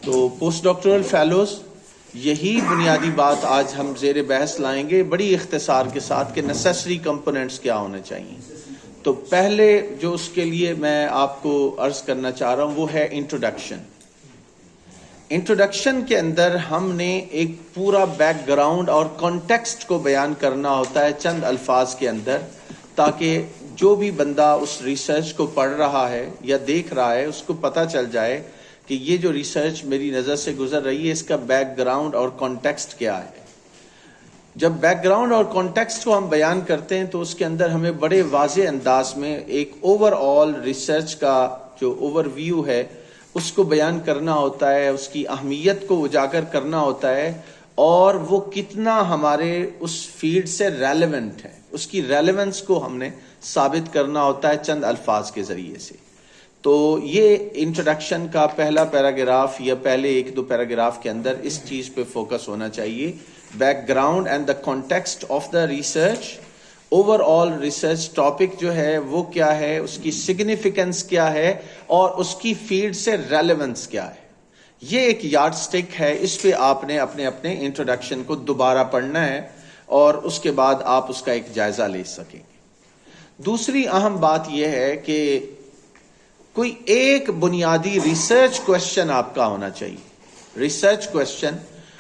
تو post doctoral fellows, یہی بنیادی بات آج ہم زیر بحث لائیں گے بڑی اختصار کے ساتھ کہ نیسیسری کمپوننٹس کیا ہونے چاہیے. تو پہلے جو اس کے لیے میں آپ کو عرض کرنا چاہ رہا ہوں وہ ہے انٹروڈکشن. انٹروڈکشن کے اندر ہم نے ایک پورا بیک گراؤنڈ اور کانٹیکسٹ کو بیان کرنا ہوتا ہے چند الفاظ کے اندر، تاکہ جو بھی بندہ اس ریسرچ کو پڑھ رہا ہے یا دیکھ رہا ہے اس کو پتہ چل جائے کہ یہ جو ریسرچ میری نظر سے گزر رہی ہے اس کا بیک گراؤنڈ اور کانٹیکسٹ کیا ہے. جب بیک گراؤنڈ اور کانٹیکسٹ کو ہم بیان کرتے ہیں تو اس کے اندر ہمیں بڑے واضح انداز میں ایک اوور آل ریسرچ کا جو اوور ویو ہے اس کو بیان کرنا ہوتا ہے، اس کی اہمیت کو اجاگر کرنا ہوتا ہے، اور وہ کتنا ہمارے اس فیلڈ سے ریلیونٹ ہے، اس کی ریلیونس کو ہم نے ثابت کرنا ہوتا ہے چند الفاظ کے ذریعے سے. تو یہ انٹروڈکشن کا پہلا پیراگراف یا پہلے ایک دو پیراگراف کے اندر اس چیز پہ فوکس ہونا چاہیے. Back ground and the context of the research, over all research topic جو ہے وہ کیا ہے، اس کی سگنیفیکنس کیا ہے، اور اس کی فیلڈ سے ریلیونس کیا ہے. یہ ایک یارڈ سٹک ہے، اس پہ آپ نے اپنے انٹروڈکشن کو دوبارہ پڑھنا ہے اور اس کے بعد آپ اس کا ایک جائزہ لے سکیں گے. دوسری اہم بات یہ ہے کہ کوئی ایک بنیادی ریسرچ کوشچن آپ کا ہونا چاہیے. ریسرچ کوشچن،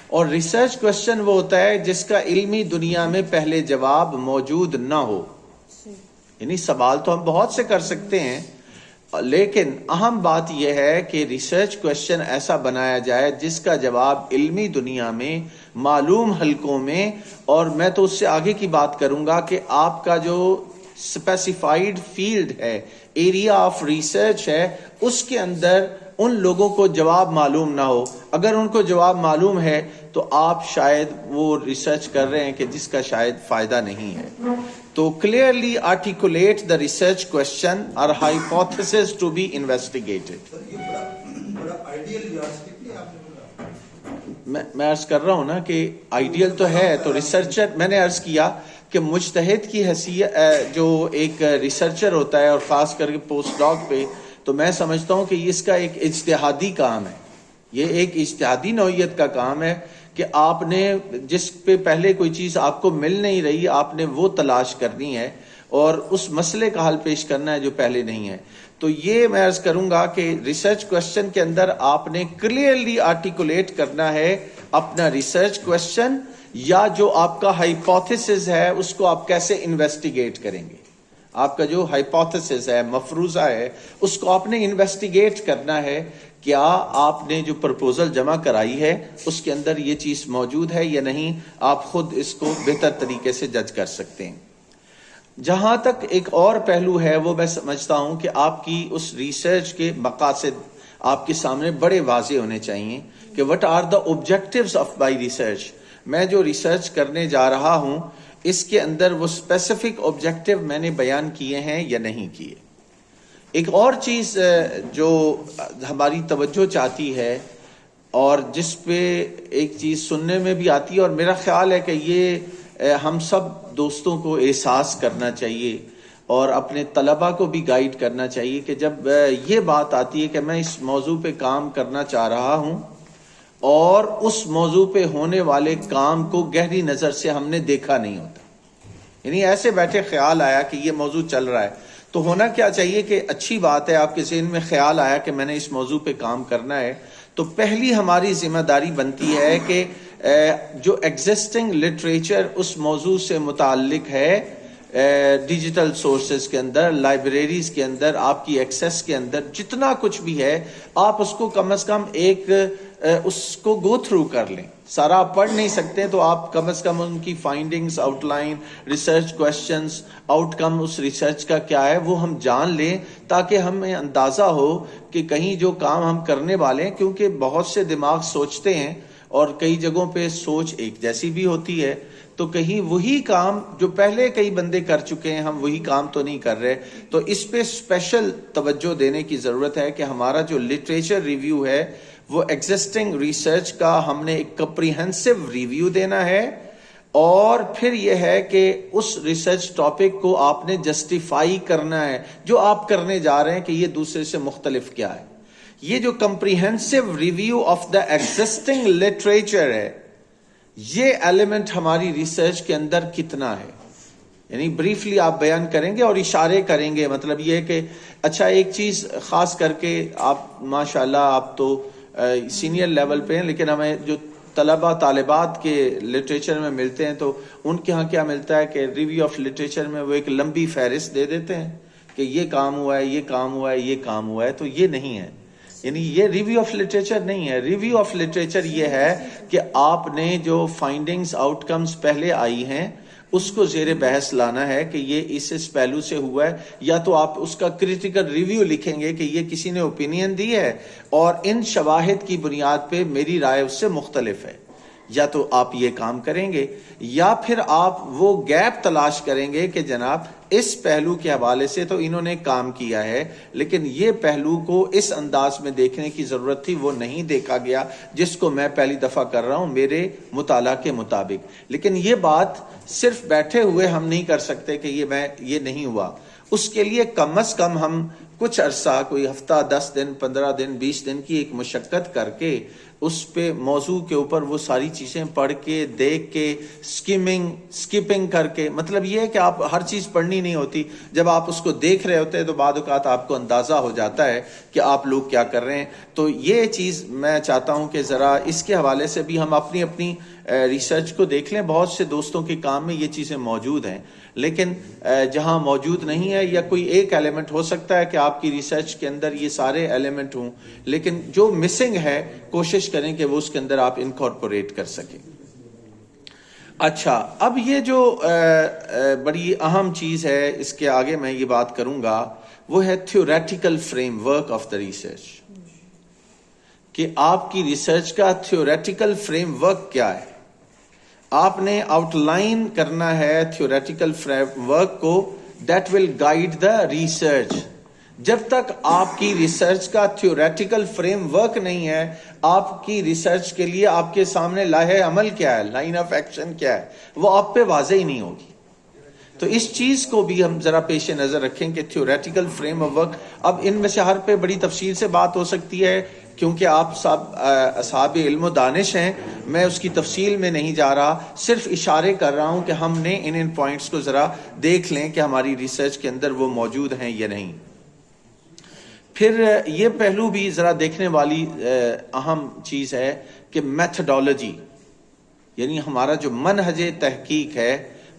اور ریسرچ کوشچن وہ ہوتا ہے جس کا علمی دنیا میں پہلے جواب موجود نہ ہو. یعنی سوال تو ہم بہت سے کر سکتے ہیں، لیکن اہم بات یہ ہے کہ ریسرچ کوشچن ایسا بنایا جائے جس کا جواب علمی دنیا میں معلوم حلقوں میں، اور میں تو اس سے آگے کی بات کروں گا کہ آپ کا جو اسپیسیفائیڈ فیلڈ ہے، ایریا آف ریسرچ ہے، اس کے اندر ان لوگوں کو جواب معلوم نہ ہو. اگر ان کو جواب معلوم ہے تو آپ شاید وہ ریسرچ کر رہے ہیں کہ جس کا شاید فائدہ نہیں ہے. تو clearly articulate the research question اور ہائپوتھیسز ٹو بی انویسٹیگیٹڈ. میں عرض کر رہا ہوں نا کہ آئیڈیل تو ہے. تو ریسرچر، میں نے عرض کیا کہ مجتہد کی حیثیت جو ایک ریسرچر ہوتا ہے، اور خاص کر کے پوسٹ ڈاک پہ، تو میں سمجھتا ہوں کہ اس کا ایک اجتہادی کام ہے. یہ ایک اجتہادی نوعیت کا کام ہے کہ آپ نے جس پہ پہلے کوئی چیز آپ کو مل نہیں رہی، آپ نے وہ تلاش کرنی ہے اور اس مسئلے کا حل پیش کرنا ہے جو پہلے نہیں ہے. تو یہ میں عرض کروں گا کہ ریسرچ کوشچن کے اندر آپ نے کلیئرلی آرٹیکولیٹ کرنا ہے اپنا ریسرچ کوشچن، یا جو آپ کا ہائپوتھیسز ہے اس کو آپ کیسے انویسٹیگیٹ کریں گے. آپ کا جو ہائپوتھیسز ہے، مفروضہ ہے، اس کو آپ نے انویسٹیگیٹ کرنا ہے. کیا آپ نے جو پرپوزل جمع کرائی ہے اس کے اندر یہ چیز موجود ہے یا نہیں، آپ خود اس کو بہتر طریقے سے جج کر سکتے ہیں. جہاں تک ایک اور پہلو ہے وہ میں سمجھتا ہوں کہ آپ کی اس ریسرچ کے مقاصد آپ کے سامنے بڑے واضح ہونے چاہیے کہ what are the objectives of my research. میں جو ریسرچ کرنے جا رہا ہوں اس کے اندر وہ اسپیسیفک آبجیکٹیو میں نے بیان کیے ہیں یا نہیں کیے. ایک اور چیز جو ہماری توجہ چاہتی ہے اور جس پہ ایک چیز سننے میں بھی آتی ہے، اور میرا خیال ہے کہ یہ ہم سب دوستوں کو احساس کرنا چاہیے اور اپنے طلباء کو بھی گائیڈ کرنا چاہیے کہ جب یہ بات آتی ہے کہ میں اس موضوع پہ کام کرنا چاہ رہا ہوں اور اس موضوع پہ ہونے والے کام کو گہری نظر سے ہم نے دیکھا نہیں ہوتا، یعنی ایسے بیٹھے خیال آیا کہ یہ موضوع چل رہا ہے، تو ہونا کیا چاہیے کہ اچھی بات ہے آپ کے ذہن میں خیال آیا کہ میں نے اس موضوع پہ کام کرنا ہے. تو پہلی ہماری ذمہ داری بنتی ہے کہ جو ایگزسٹنگ لٹریچر اس موضوع سے متعلق ہے، ڈیجیٹل سورسز کے اندر، لائبریریز کے اندر، آپ کی ایکسیس کے اندر جتنا کچھ بھی ہے، آپ اس کو کم از کم ایک اس کو گو تھرو کر لیں. سارا آپ پڑھ نہیں سکتے تو آپ کم از کم ان کی findings, outline, research questions, outcome اس ریسرچ کا کیا ہے وہ ہم جان لیں، تاکہ ہمیں اندازہ ہو کہ کہیں جو کام ہم کرنے والے ہیں، کیونکہ بہت سے دماغ سوچتے ہیں اور کئی جگہوں پہ سوچ ایک جیسی بھی ہوتی ہے، تو کہیں وہی کام جو پہلے کئی بندے کر چکے ہیں ہم وہی کام تو نہیں کر رہے. تو اس پہ اسپیشل توجہ دینے کی ضرورت ہے کہ ہمارا جو لٹریچر ریویو ہے وہ ایگزسٹنگ ریسرچ کا ہم نے ایک کمپریہنسو ریویو دینا ہے، اور پھر یہ ہے کہ اس ریسرچ ٹاپک کو آپ نے جسٹیفائی کرنا ہے جو آپ کرنے جا رہے ہیں کہ یہ دوسرے سے مختلف کیا ہے. یہ جو comprehensive review of the existing literature ہے، یہ ایلیمنٹ ہماری ریسرچ کے اندر کتنا ہے؟ یعنی بریفلی آپ بیان کریں گے اور اشارے کریں گے، مطلب یہ کہ اچھا ایک چیز خاص کر کے آپ ماشاءاللہ آپ تو سینئر لیول پہ ہیں، لیکن ہمیں جو طلبہ طالبات کے لٹریچر میں ملتے ہیں تو ان کے ہاں کیا ملتا ہے کہ ریویو آف لٹریچر میں وہ ایک لمبی فہرست دے دیتے ہیں کہ یہ کام ہوا ہے، یہ کام ہوا ہے، یہ کام ہوا ہے. تو یہ نہیں ہے، یعنی یہ ریویو آف لٹریچر نہیں ہے. ریویو آف لٹریچر یہ ہے کہ آپ نے جو فائنڈنگز آؤٹ کمز پہلے آئی ہیں اس کو زیر بحث لانا ہے کہ یہ اس پہلو سے ہوا ہے، یا تو آپ اس کا کریٹیکل ریویو لکھیں گے کہ یہ کسی نے اوپینین دی ہے اور ان شواہد کی بنیاد پہ میری رائے اس سے مختلف ہے، یا تو آپ یہ کام کریں گے، یا پھر آپ وہ گیپ تلاش کریں گے کہ جناب اس پہلو کے حوالے سے تو انہوں نے کام کیا ہے لیکن یہ پہلو کو اس انداز میں دیکھنے کی ضرورت تھی، وہ نہیں دیکھا گیا جس کو میں پہلی دفعہ کر رہا ہوں میرے مطالعہ کے مطابق. لیکن یہ بات صرف بیٹھے ہوئے ہم نہیں کر سکتے کہ یہ نہیں ہوا. اس کے لیے کم از کم ہم کچھ عرصہ، کوئی ہفتہ، 10 دن، 15 دن، 20 دن کی ایک مشقت کر کے اس پہ موضوع کے اوپر وہ ساری چیزیں پڑھ کے، دیکھ کے، سکپنگ کر کے، مطلب یہ ہے کہ آپ ہر چیز پڑھنی نہیں ہوتی، جب آپ اس کو دیکھ رہے ہوتے ہیں تو بعد اوقات آپ کو اندازہ ہو جاتا ہے کہ آپ لوگ کیا کر رہے ہیں. تو یہ چیز میں چاہتا ہوں کہ ذرا اس کے حوالے سے بھی ہم اپنی ریسرچ کو دیکھ لیں. بہت سے دوستوں کے کام میں یہ چیزیں موجود ہیں، لیکن جہاں موجود نہیں ہے یا کوئی ایک ایلیمنٹ ہو سکتا ہے کہ آپ کی ریسرچ کے اندر یہ سارے ایلیمنٹ ہوں، لیکن جو مسنگ ہے کوشش کریں کہ وہ اس کے اندر آپ انکارپوریٹ کر سکیں. اچھا، اب یہ جو بڑی اہم چیز ہے، اس کے آگے میں یہ بات کروں گا، وہ ہے theoretical frame work of the research, کہ آپ کی ریسرچ کا تھیوریٹیکل فریم ورک کیا ہے. آپ نے آؤٹ لائن کرنا ہے تھیوریٹیکل فریم ورک کو، that will guide the research. جب تک آپ کی ریسرچ کا تھیوریٹیکل فریم ورک نہیں ہے، آپ کی ریسرچ کے لیے آپ کے سامنے لاہ عمل کیا ہے، لائن آف ایکشن کیا ہے، وہ آپ پہ واضح ہی نہیں ہوگی. تو اس چیز کو بھی ہم ذرا پیش نظر رکھیں کہ تھیوریٹیکل فریم ورک، اب ان میں سے ہر پہ بڑی تفصیل سے بات ہو سکتی ہے کیونکہ آپ سب اصحاب علم و دانش ہیں، میں اس کی تفصیل میں نہیں جا رہا، صرف اشارے کر رہا ہوں کہ ہم نے ان پوائنٹس کو ذرا دیکھ لیں کہ ہماری ریسرچ کے اندر وہ موجود ہیں یا نہیں. پھر یہ پہلو بھی ذرا دیکھنے والی اہم چیز ہے کہ میتھڈالوجی، یعنی ہمارا جو منہج تحقیق ہے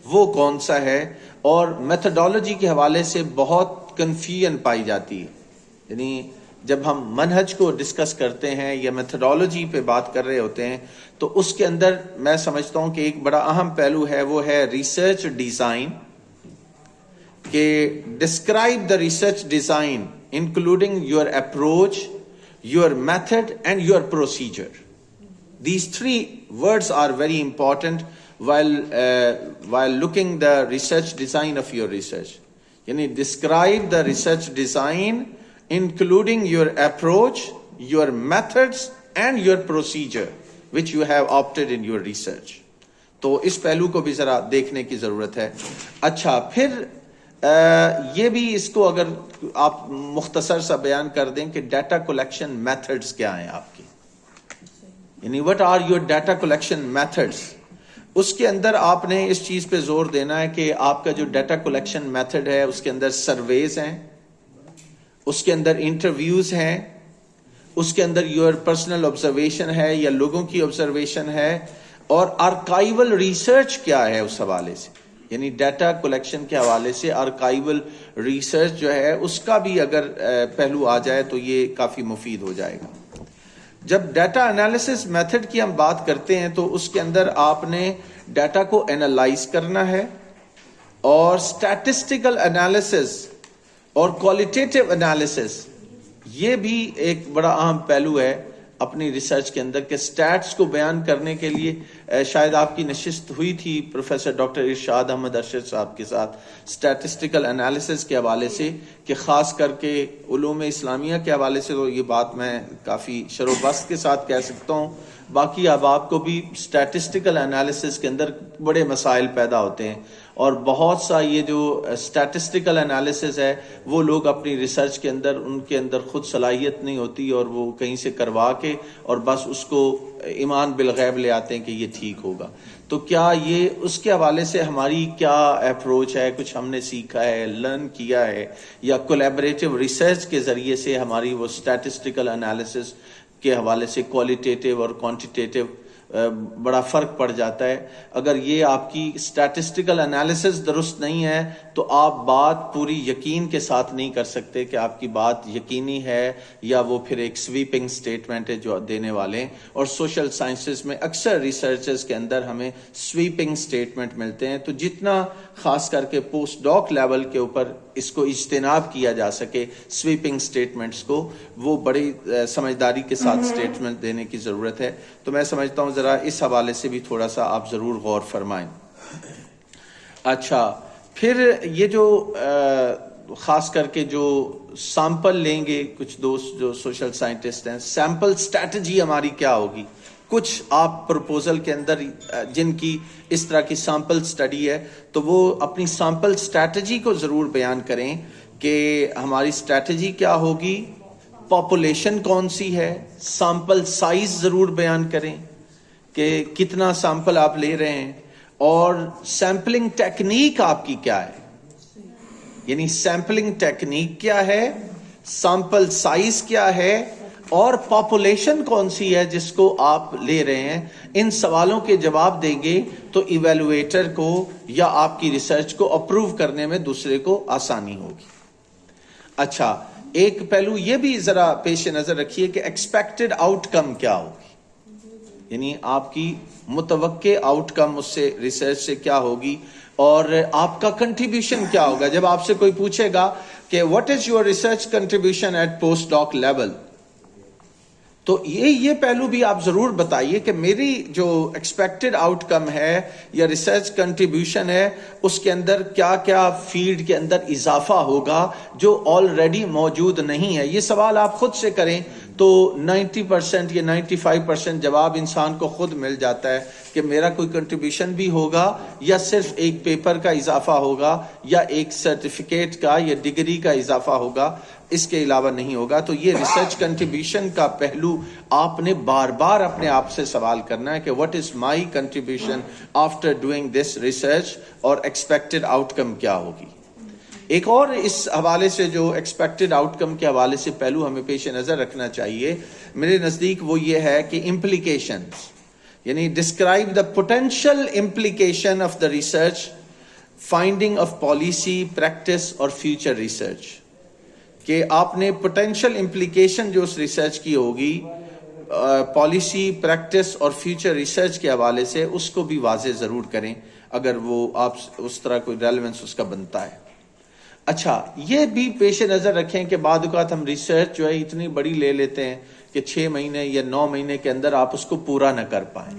وہ کون سا ہے، اور میتھڈالوجی کے حوالے سے بہت کنفیوژن پائی جاتی ہے. یعنی جب ہم منہج کو ڈسکس کرتے ہیں یا میتھڈالوجی پہ بات کر رہے ہوتے ہیں تو اس کے اندر میں سمجھتا ہوں کہ ایک بڑا اہم پہلو ہے، وہ ہے ریسرچ ڈیزائن، کہ describe the research design including your approach, your method and your procedure. These three words are very important while looking the research design of your research. Yani describe the research design including your approach, your methods and your procedure which you have opted in your research. تو اس پہلو کو بھی ذرا دیکھنے کی ضرورت ہے. اچھا، پھر یہ بھی اس کو اگر آپ مختصر سا بیان کر دیں کہ ڈیٹا کلیکشن میتھڈز کیا ہیں آپ کی، یعنی what are your data collection methods. اس کے اندر آپ نے اس چیز پہ زور دینا ہے کہ آپ کا جو ڈیٹا کلیکشن میتھڈ ہے اس کے اندر سرویز ہیں، اس کے اندر انٹرویوز ہیں، اس کے اندر یور پرسنل آبزرویشن ہے یا لوگوں کی آبزرویشن ہے، اور آرکائیول ریسرچ کیا ہے اس حوالے سے. یعنی ڈیٹا کلیکشن کے حوالے سے آرکائیول ریسرچ جو ہے اس کا بھی اگر پہلو آ جائے تو یہ کافی مفید ہو جائے گا. جب ڈیٹا انالیسس میتھڈ کی ہم بات کرتے ہیں تو اس کے اندر آپ نے ڈیٹا کو انالائز کرنا ہے، اور اسٹیٹسٹیکل انالیسس اور کوالٹیٹیو انالیسس یہ بھی ایک بڑا اہم پہلو ہے اپنی ریسرچ کے اندر، کہ سٹیٹس کو بیان کرنے کے لیے شاید آپ کی نشست ہوئی تھی پروفیسر ڈاکٹر ارشاد احمد ارشد صاحب کے ساتھ اسٹیٹسٹیکل انالیسس کے حوالے سے، کہ خاص کر کے علوم اسلامیہ کے حوالے سے تو یہ بات میں کافی شر و بست کے ساتھ کہہ سکتا ہوں. باقی اب آپ کو بھی اسٹیٹسٹیکل انالیسس کے اندر بڑے مسائل پیدا ہوتے ہیں، اور بہت سا یہ جو اسٹیٹسٹیکل انالیسز ہے وہ لوگ اپنی ریسرچ کے اندر ان کے اندر خود صلاحیت نہیں ہوتی اور وہ کہیں سے کروا کے اور بس اس کو ایمان بالغیب لے آتے ہیں کہ یہ ٹھیک ہوگا. تو کیا یہ اس کے حوالے سے ہماری کیا اپروچ ہے؟ کچھ ہم نے سیکھا ہے، لرن کیا ہے، یا کولیبریٹو ریسرچ کے ذریعے سے ہماری وہ اسٹیٹسٹیکل انالیسز کے حوالے سے کوالٹیٹیو اور کوانٹیٹیو بڑا فرق پڑ جاتا ہے؟ اگر یہ آپ کی اسٹیٹسٹیکل انالیسز درست نہیں ہے تو آپ بات پوری یقین کے ساتھ نہیں کر سکتے کہ آپ کی بات یقینی ہے یا وہ پھر ایک سویپنگ سٹیٹمنٹ ہے جو دینے والے ہیں. اور سوشل سائنسز میں اکثر ریسرچز کے اندر ہمیں سویپنگ سٹیٹمنٹ ملتے ہیں. تو جتنا خاص کر کے پوسٹ ڈاک لیول کے اوپر اس کو اجتناب کیا جا سکے سویپنگ سٹیٹمنٹس کو، وہ بڑی سمجھداری کے ساتھ سٹیٹمنٹ دینے کی ضرورت ہے. تو میں سمجھتا ہوں ذرا اس حوالے سے بھی تھوڑا سا آپ ضرور غور فرمائیں. اچھا، پھر یہ جو خاص کر کے جو سیمپل لیں گے کچھ دوست جو سوشل سائنٹسٹ ہیں، سیمپل سٹریٹجی ہماری کیا ہوگی؟ کچھ آپ پروپوزل کے اندر جن کی اس طرح کی سیمپل سٹڈی ہے تو وہ اپنی سیمپل سٹریٹجی کو ضرور بیان کریں کہ ہماری سٹریٹجی کیا ہوگی، پاپولیشن کون سی ہے، سیمپل سائز ضرور بیان کریں کہ کتنا سیمپل آپ لے رہے ہیں، اور سیمپلنگ ٹیکنیک آپ کی کیا ہے، یعنی سیمپلنگ ٹیکنیک کیا ہے، سیمپل سائز کیا ہے، اور پاپولیشن کون سی ہے جس کو آپ لے رہے ہیں. ان سوالوں کے جواب دیں گے تو ایویلویٹر کو یا آپ کی ریسرچ کو اپروو کرنے میں دوسرے کو آسانی ہوگی. اچھا، ایک پہلو یہ بھی ذرا پیش نظر رکھیے کہ ایکسپیکٹڈ آؤٹ کم کیا ہوگی، یعنی آپ کی متوقع آؤٹ کم اس سے ریسرچ سے کیا ہوگی، اور آپ کا کنٹریبیوشن کیا ہوگا. جب آپ سے کوئی پوچھے گا کہ what is your research contribution at post doc level, تو یہ پہلو بھی آپ ضرور بتائیے کہ میری جو ایکسپیکٹڈ آؤٹ کم ہے یا ریسرچ کنٹریبیوشن ہے اس کے اندر کیا کیا فیلڈ کے اندر اضافہ ہوگا جو آلریڈی موجود نہیں ہے. یہ سوال آپ خود سے کریں تو 90% یا 95% جواب انسان کو خود مل جاتا ہے کہ میرا کوئی کنٹریبیوشن بھی ہوگا یا صرف ایک پیپر کا اضافہ ہوگا یا ایک سرٹیفکیٹ کا یا ڈگری کا اضافہ ہوگا، اس کے علاوہ نہیں ہوگا. تو یہ ریسرچ کنٹریبیوشن کا پہلو آپ نے بار بار اپنے آپ سے سوال کرنا ہے کہ what is my contribution after doing this research, اور ایکسپیکٹڈ آؤٹ کم کیا ہوگی. ایک اور اس حوالے سے جو ایکسپیکٹڈ آؤٹ کم کے حوالے سے پہلو ہمیں پیش نظر رکھنا چاہیے میرے نزدیک، وہ یہ ہے کہ امپلیکیشنز، یعنی describe the potential implication of the research, finding of policy, practice اور فیوچر ریسرچ. کہ آپ نے پوٹینشیل امپلیکیشن جو اس ریسرچ کی ہوگی پالیسی، پریکٹس اور فیوچر ریسرچ کے حوالے سے اس کو بھی واضح ضرور کریں اگر وہ آپ اس طرح کوئی ریلیونس اس کا بنتا ہے. اچھا، یہ بھی پیش نظر رکھیں کہ بعض اوقات ہم ریسرچ جو ہے اتنی بڑی لے لیتے ہیں کہ 6 مہینے یا 9 مہینے کے اندر آپ اس کو پورا نہ کر پائیں،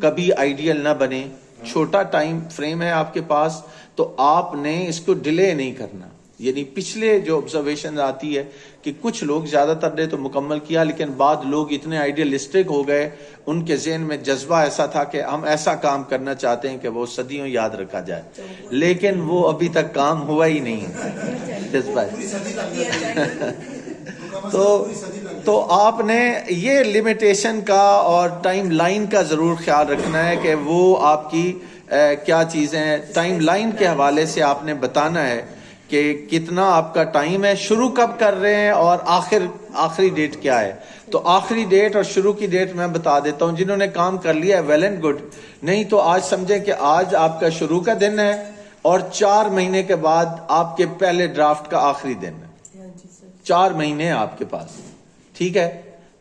کبھی آئیڈیل نہ بنے، چھوٹا ٹائم فریم ہے آپ کے پاس تو آپ نے اس کو ڈیلے نہیں کرنا. یعنی پچھلے جو آبزرویشن آتی ہے کہ کچھ لوگ زیادہ تر نے تو مکمل کیا، لیکن بعض لوگ اتنے آئیڈیلسٹک ہو گئے، ان کے ذہن میں جذبہ ایسا تھا کہ ہم ایسا کام کرنا چاہتے ہیں کہ وہ صدیوں یاد رکھا جائے، لیکن وہ ابھی تک کام ہوا ہی نہیں جذبہ. تو آپ نے یہ لمیٹیشن کا اور ٹائم لائن کا ضرور خیال رکھنا ہے کہ وہ آپ کی کیا چیزیں ہیں. ٹائم لائن کے حوالے سے آپ نے بتانا ہے کہ کتنا آپ کا ٹائم ہے، شروع کب کر رہے ہیں اور آخری ڈیٹ کیا ہے. تو آخری ڈیٹ اور شروع کی ڈیٹ میں بتا دیتا ہوں. جنہوں نے کام کر لیا ہے ویل اینڈ گڈ، نہیں تو آج سمجھیں کہ آج آپ کا شروع کا دن ہے اور 4 مہینے کے بعد آپ کے پہلے ڈرافٹ کا آخری دن ہے. 4 مہینے آپ کے پاس، ٹھیک ہے.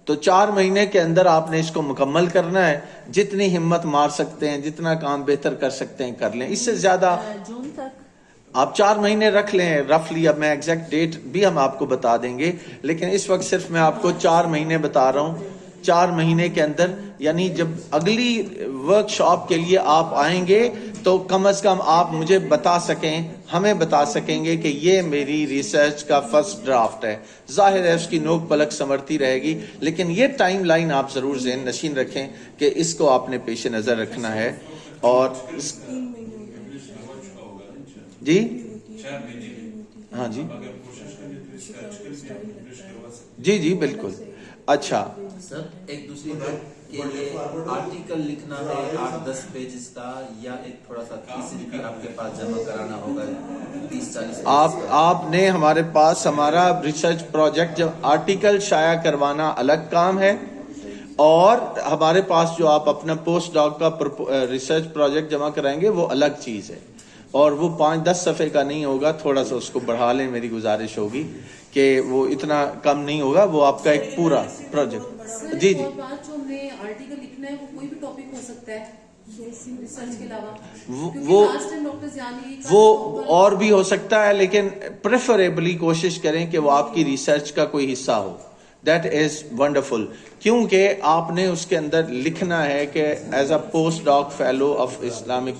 تو 4 مہینے کے اندر آپ نے اس کو مکمل کرنا ہے. جتنی ہمت مار سکتے ہیں، جتنا کام بہتر کر سکتے ہیں کر لیں. اس سے زیادہ جون تک آپ 4 مہینے رکھ لیں رفلی. اب میں ایگزیکٹ ڈیٹ بھی ہم آپ کو بتا دیں گے، لیکن اس وقت صرف میں آپ کو 4 مہینے بتا رہا ہوں. 4 مہینے کے اندر، یعنی جب اگلی ورک شاپ کے لیے آپ آئیں گے تو کم از کم آپ مجھے بتا سکیں، ہمیں بتا سکیں گے کہ یہ میری ریسرچ کا فرسٹ ڈرافٹ ہے. ظاہر ہے اس کی نوک پلک سنورتی رہے گی، لیکن یہ ٹائم لائن آپ ضرور ذہن نشین رکھیں کہ اس کو آپ نے پیش نظر رکھنا ہے. اور جی ہاں جی جی جی بالکل. اچھا سر ایک دوسری بات کہ آرٹیکل لکھنا ہے 8-10 پیجز کا یا ایک تھوڑا سا تھیسس بھی آپ کے پاس جمع کرانا ہوگا 30-40 آپ نے ہمارے پاس ہمارا ریسرچ پروجیکٹ جب آرٹیکل شائع کروانا الگ کام ہے اور ہمارے پاس جو آپ اپنا پوسٹ ڈاک کا ریسرچ پروجیکٹ جمع کرائیں گے وہ الگ چیز ہے اور وہ 5-10 صفحے کا نہیں ہوگا. تھوڑا سا اس کو بڑھا لیں, میری گزارش ہوگی کہ وہ اتنا کم نہیں ہوگا, وہ آپ کا ایک پورا پروجیکٹ. جی جی جو ہم نے آرٹیکل لکھنا ہے وہ کوئی بھی ٹاپک ہو سکتا ہے ریسرچ کے علاوہ, وہ اور بھی ہو سکتا ہے لیکن پریفریبلی کوشش کریں کہ وہ آپ کی ریسرچ کا کوئی حصہ ہو. دیٹ از ونڈرفل, کیونکہ آپ نے اس کے اندر لکھنا ہے کہ ایز اے پوسٹ ڈاک fellow of Islamic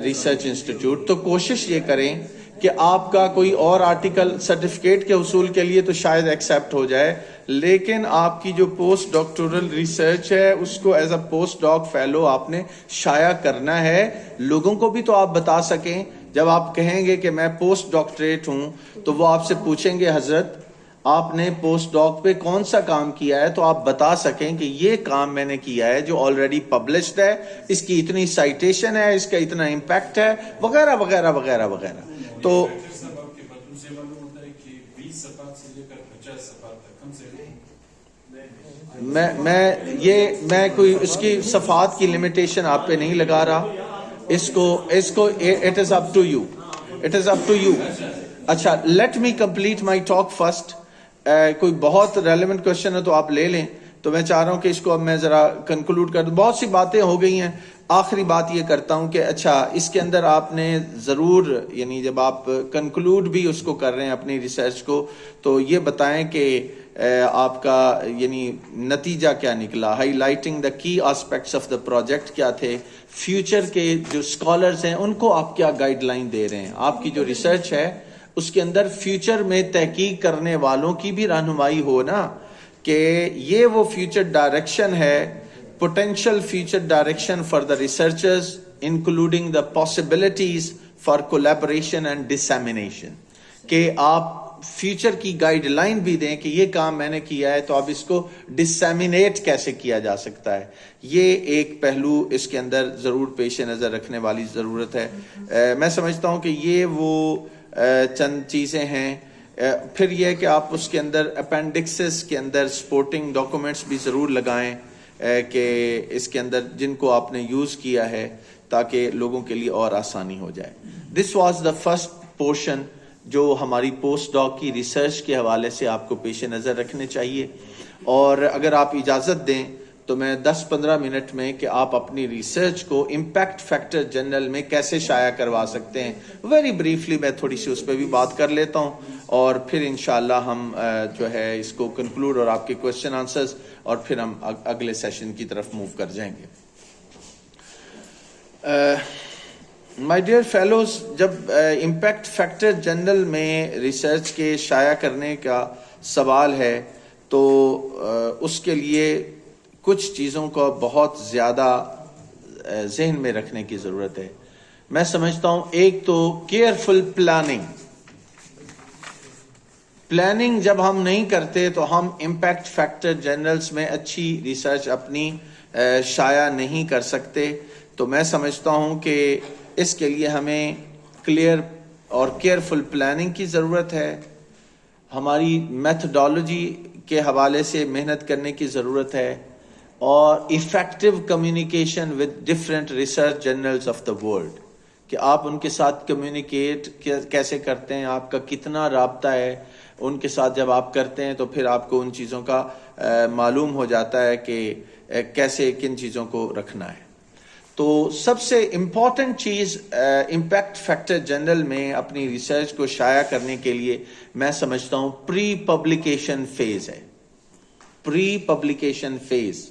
research institute, تو کوشش یہ کریں کہ آپ کا کوئی اور آرٹیکل سرٹیفکیٹ کے حصول کے لیے تو شاید ایکسیپٹ ہو جائے, لیکن آپ کی جو پوسٹ ڈاکٹورل ریسرچ ہے اس کو ایز اے پوسٹ ڈاک فیلو آپ نے شائع کرنا ہے. لوگوں کو بھی تو آپ بتا سکیں, جب آپ کہیں گے کہ میں پوسٹ ڈاکٹریٹ ہوں تو وہ آپ سے پوچھیں گے حضرت آپ نے پوسٹ ڈاک پہ کون سا کام کیا ہے, تو آپ بتا سکیں کہ یہ کام میں نے کیا ہے جو آلریڈی پبلشڈ ہے, اس کی اتنی سائٹیشن ہے, اس کا اتنا امپیکٹ ہے, وغیرہ وغیرہ وغیرہ وغیرہ. تو میں کوئی اس کی صفحات کی لمیٹیشن آپ پہ نہیں لگا رہا, اس کو it is up to you, it is up to you. اچھا let me complete my talk first. کوئی بہت ریلیونٹ کوشچن ہے تو آپ لے لیں, تو میں چاہ رہا ہوں کہ اس کو اب میں ذرا کنکلوڈ کر دوں. بہت سی باتیں ہو گئی ہیں, آخری بات یہ کرتا ہوں کہ اچھا اس کے اندر آپ نے ضرور یعنی جب آپ کنکلوڈ بھی اس کو کر رہے ہیں اپنی ریسرچ کو, تو یہ بتائیں کہ آپ کا یعنی نتیجہ کیا نکلا, ہائی لائٹنگ دا کی آسپیکٹس آف دا پروجیکٹ کیا تھے, فیوچر کے جو اسکالرز ہیں ان کو آپ کیا گائیڈ لائن دے رہے ہیں. آپ کی جو ریسرچ ہے اس کے اندر فیوچر میں تحقیق کرنے والوں کی بھی رہنمائی ہو نا, کہ یہ وہ فیوچر ڈائریکشن ہے, potential future direction for the researchers including the possibilities for collaboration and dissemination, کہ آپ فیوچر کی گائیڈ لائن بھی دیں کہ یہ کام میں نے کیا ہے تو اب اس کو ڈسیمینیٹ کیسے کیا جا سکتا ہے. یہ ایک پہلو اس کے اندر ضرور پیش نظر رکھنے والی ضرورت ہے. میں سمجھتا ہوں کہ یہ وہ چند چیزیں ہیں. پھر یہ کہ آپ اس کے اندر اپینڈکسز کے اندر سپورٹنگ ڈاکومنٹس بھی ضرور لگائیں کہ اس کے اندر جن کو آپ نے یوز کیا ہے تاکہ لوگوں کے لیے اور آسانی ہو جائے. This was the first portion جو ہماری پوسٹ ڈاک کی ریسرچ کے حوالے سے آپ کو پیش نظر رکھنے چاہیے. اور اگر آپ اجازت دیں تو میں 10-15 منٹ میں کہ آپ اپنی ریسرچ کو امپیکٹ فیکٹر جرنل میں کیسے شائع کروا سکتے ہیں, ویری بریفلی میں تھوڑی سی اس پہ بھی بات کر لیتا ہوں, اور پھر انشاءاللہ ہم جو ہے اس کو کنکلوڈ اور آپ کے کوشچن آنسرز اور پھر ہم اگلے سیشن کی طرف موو کر جائیں گے. مائی ڈیئر فیلوز, جب امپیکٹ فیکٹر جرنل میں ریسرچ کے شائع کرنے کا سوال ہے تو اس کے لیے کچھ چیزوں کو بہت زیادہ ذہن میں رکھنے کی ضرورت ہے. میں سمجھتا ہوں ایک تو کیئرفل پلاننگ جب ہم نہیں کرتے تو ہم امپیکٹ فیکٹر جرنلز میں اچھی ریسرچ اپنی شائع نہیں کر سکتے. تو میں سمجھتا ہوں کہ اس کے لیے ہمیں کلیئر اور کیئرفل پلاننگ کی ضرورت ہے. ہماری میتھڈالوجی کے حوالے سے محنت کرنے کی ضرورت ہے, اور effective communication with different research journals of the world, کہ آپ ان کے ساتھ کمیونیکیٹ کیسے کرتے ہیں, آپ کا کتنا رابطہ ہے ان کے ساتھ. جب آپ کرتے ہیں تو پھر آپ کو ان چیزوں کا معلوم ہو جاتا ہے کہ کیسے کن چیزوں کو رکھنا ہے. تو سب سے امپورٹنٹ چیز امپیکٹ فیکٹر جرنل میں اپنی ریسرچ کو شائع کرنے کے لیے میں سمجھتا ہوں پری پبلیکیشن فیز ہے. پری پبلیکیشن فیز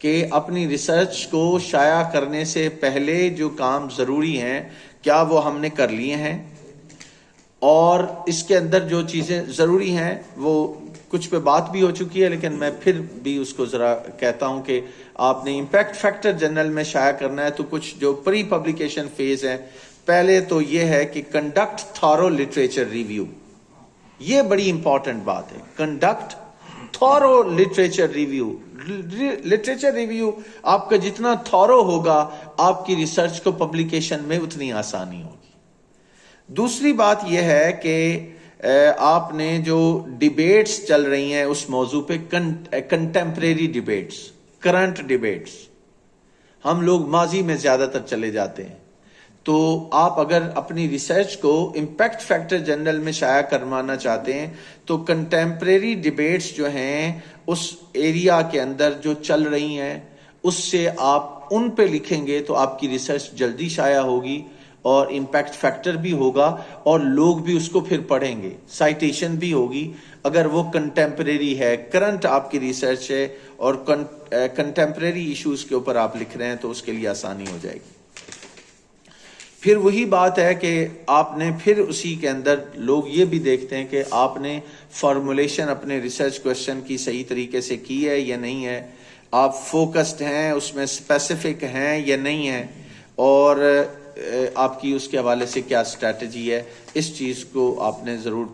کہ اپنی ریسرچ کو شائع کرنے سے پہلے جو کام ضروری ہیں کیا وہ ہم نے کر لیے ہیں, اور اس کے اندر جو چیزیں ضروری ہیں وہ کچھ پہ بات بھی ہو چکی ہے, لیکن میں پھر بھی اس کو ذرا کہتا ہوں کہ آپ نے امپیکٹ فیکٹر جرنل میں شائع کرنا ہے تو کچھ جو پری پبلیکیشن فیز ہے پہلے تو یہ ہے کہ کنڈکٹ تھارو لٹریچر ریویو. یہ بڑی امپورٹنٹ بات ہے. Conduct thorough literature review. Literature review آپ کا جتنا تھارو ہوگا آپ کی ریسرچ کو پبلیکیشن میں اتنی آسانی ہوگی. دوسری بات یہ ہے کہ آپ نے جو ڈیبیٹس چل رہی ہیں اس موضوع پہ کنٹمپریری ڈیبیٹس، کرنٹ ڈیبیٹس، ہم لوگ ماضی میں زیادہ تر چلے جاتے ہیں. تو آپ اگر اپنی ریسرچ کو امپیکٹ فیکٹر جرنل میں شائع کروانا چاہتے ہیں تو کنٹمپریری ڈیبیٹس جو ہیں اس ایریا کے اندر جو چل رہی ہیں اس سے آپ ان پہ لکھیں گے تو آپ کی ریسرچ جلدی شائع ہوگی اور امپیکٹ فیکٹر بھی ہوگا اور لوگ بھی اس کو پھر پڑھیں گے. سائٹیشن بھی ہوگی اگر وہ کنٹمپریری ہے، کرنٹ آپ کی ریسرچ ہے اور کنٹمپریری ایشوز کے اوپر آپ لکھ رہے ہیں تو اس کے لیے آسانی ہو جائے گی. پھر وہی بات ہے کہ آپ نے پھر اسی کے اندر لوگ یہ بھی دیکھتے ہیں کہ آپ نے فارمولیشن اپنے ریسرچ کوشچن کی صحیح طریقے سے کی ہے یا نہیں ہے، آپ فوکسڈ ہیں، اس میں اسپیسیفک ہیں یا نہیں ہیں، اور آپ کی اس کے حوالے سے کیا اسٹریٹجی ہے. اس چیز کو آپ نے ضرور